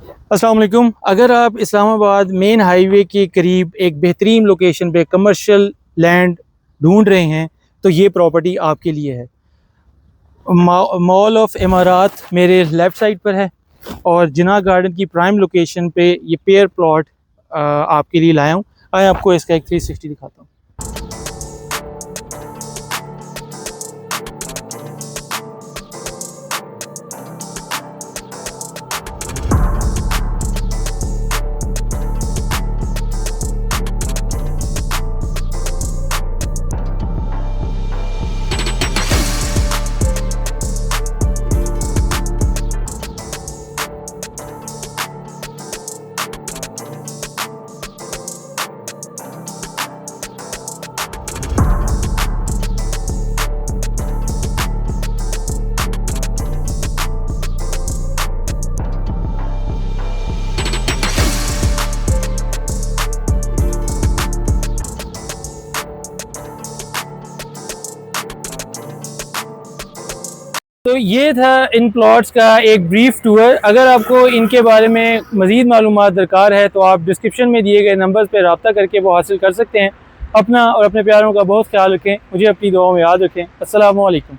अस्सलाम वालेकुम। अगर आप इस्लामाबाद मेन हाईवे के करीब एक बेहतरीन लोकेशन पे कमर्शियल लैंड ढूंढ रहे हैं तो ये प्रॉपर्टी आपके लिए है। मॉल ऑफ इमारात मेरे लेफ़्ट साइड पर है और जिना गार्डन की प्राइम लोकेशन पे ये पेयर प्लॉट आपके लिए लाया हूँ। आए आपको इसका एक 360 दिखाता हूँ। तो ये था इन प्लॉट्स का एक ब्रीफ टूर। अगर आपको इनके बारे में मज़ीद मालूमात दरकार है तो आप डिस्क्रिप्शन में दिए गए नंबर्स पर रब्ता करके वो हासिल कर सकते हैं। अपना और अपने प्यारों का बहुत ख्याल रखें। मुझे अपनी दुआओं में याद रखें। अस्सलामु अलैकुम।